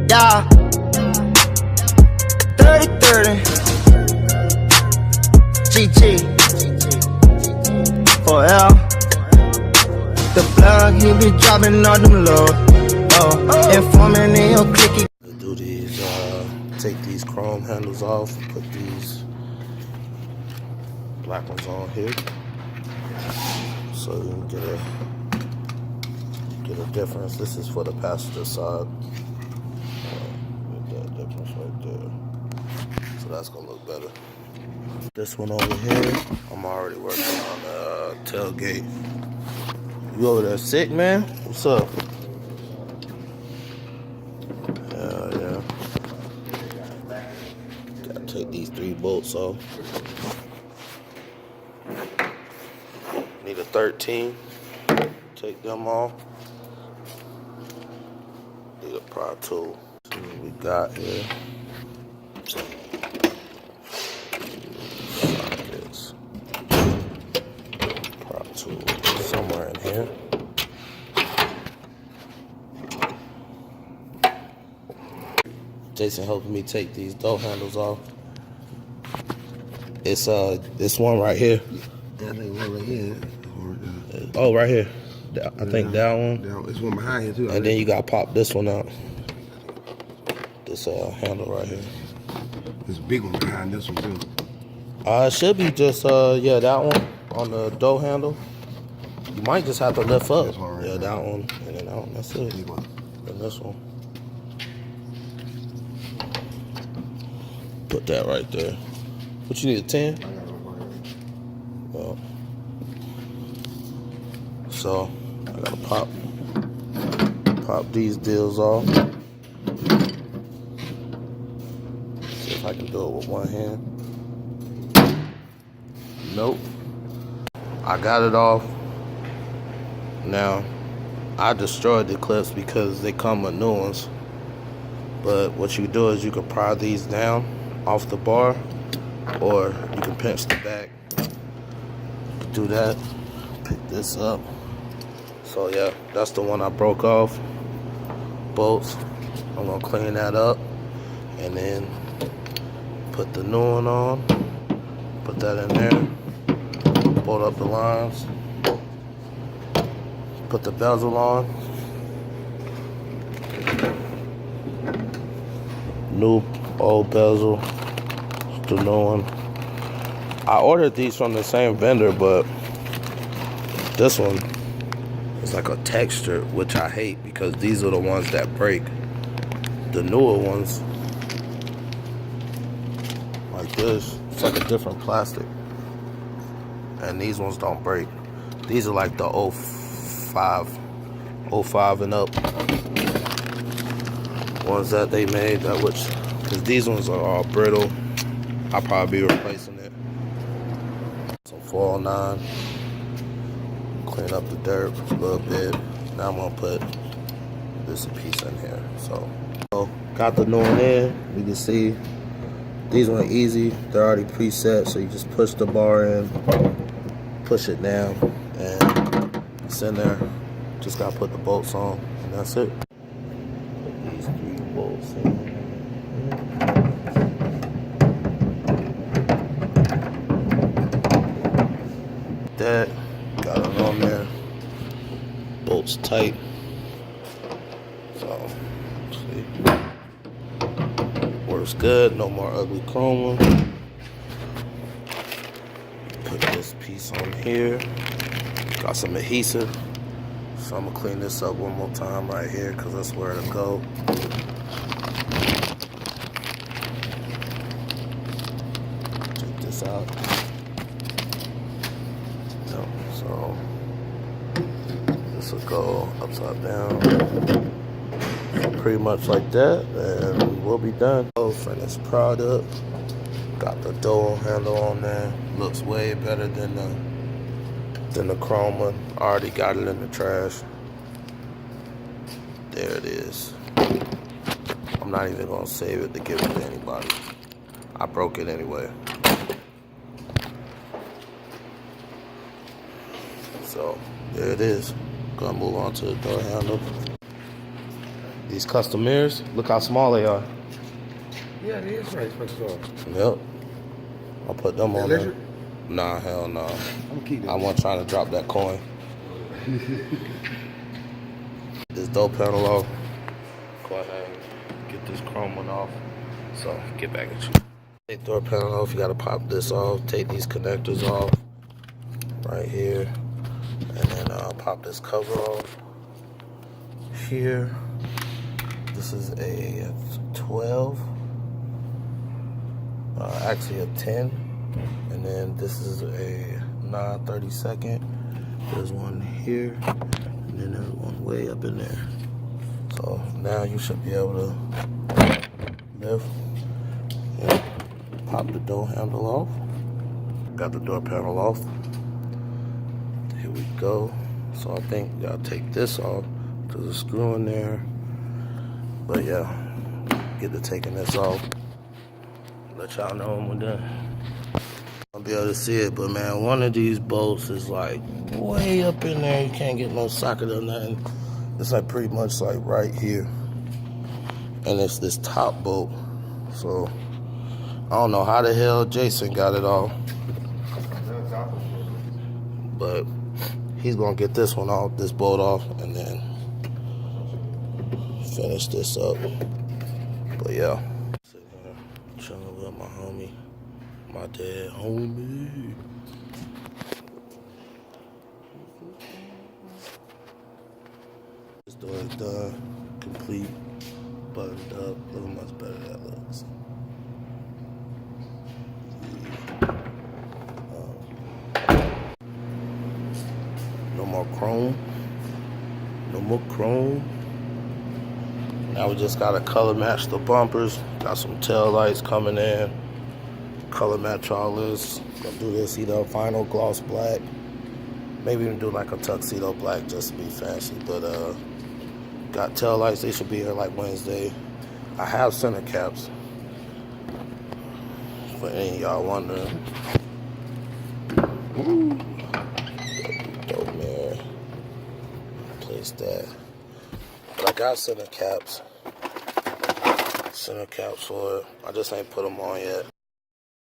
Yeah. 30-30. GG. 4L. The plug, he be dropping all them low. Oh, informing in your clicky. Do these, take these chrome handles off, put these black ones on here, so you can get a difference. This is for the passenger side. Get that difference right there. So that's gonna look better. This one over here, I'm already working on the tailgate. You over there sick, man? What's up? Yeah. Gotta take these 3 bolts off. Need a 13. Take them off. Need a pry tool. See what we got here. Sockets. Pry tool somewhere in here. Jason helping me take these door handles off. It's this one right here. That ain't one right here. Oh, right here. I think that one. There's one behind here too. And then you gotta pop this one out. This handle right here. There's a big one behind this one too. It should be just yeah, that one on the door handle. You might just have to lift up. Right, yeah, that one and then that one. That's it. Big one. And this one. Put that right there. What you need, a 10? Well, so I gotta pop these deals off. See if I can do it with one hand. Nope. I got it off. Now, I destroyed the clips because they come with new ones. But what you do is you can pry these down off the bar, or you can pinch the back. Do that. Pick this up. So yeah, that's the one I broke off. Bolts. I'm gonna clean that up and then put the new one on. Put that in there. Bolt up the lines. Put the bezel on. New old bezel. The new one. I ordered these from the same vendor, but this one is like a texture, which I hate because these are the ones that break. The newer ones, like this, it's like a different plastic. And these ones don't break. These are like the 05 and up ones that they made, because these ones are all brittle. I'll probably be replacing it. Some 409. Clean up the dirt a little bit. Now I'm gonna put this piece in here. So got the new one in. You can see these ones are easy. They're already preset, so you just push the bar in, push it down, and it's in there. Just gotta put the bolts on, and that's it. Put these 3 bolts in. That got it on there. Bolts tight. So see, works good. No more ugly chroma. Put this piece on here. Got some adhesive. So I'm gonna clean this up one more time right here because that's where it'll go. Take this out. So this will go upside down, so pretty much like that, and we'll be done. Finished product. Got the door handle on there. Looks way better than the chrome one. Already got it in the trash. There it is. I'm not even gonna save it to give it to anybody. I broke it anyway. So there it is. Gonna move on to the door handle. These custom mirrors, look how small they are. Yeah, it is right. Yep. I'll put them on there. Electric? Nah, hell no. I'm gonna keep that. I wasn't trying to drop that coin. This door panel off. Go ahead and get this chrome one off. So, get back at you. Take door panel off, you gotta pop this off. Take these connectors off. Right here. And then pop this cover off. Here. This is a 12. Actually a 10. And then this is a 9/32. There's one here. And then there's one way up in there. So now you should be able to lift and pop the door handle off. Got the door panel off. Here we go. So I think y'all take this off. There's a screw in there. But yeah, get to taking this off. Let y'all know when we're done. I'll be able to see it, but man, one of these bolts is like way up in there. You can't get no socket or nothing. It's like pretty much like right here. And it's this top bolt. So I don't know how the hell Jason got it all. But he's gonna get this one off, this bolt off, and then finish this up. But yeah. Sitting here chilling with my homie. My dad homie. This door is done, complete, buttoned up. Look how much better that looks. No more chrome. No more chrome. Now we just gotta color match the bumpers. Got some tail lights coming in. Color match all this. Gonna do this either final gloss black. Maybe even do like a tuxedo black just to be fancy. But got tail lights. They should be here like Wednesday. I have center caps. For any of y'all wondering. Woo. Dope man. Place that. But I got center caps. Center caps for it. I just ain't put them on yet.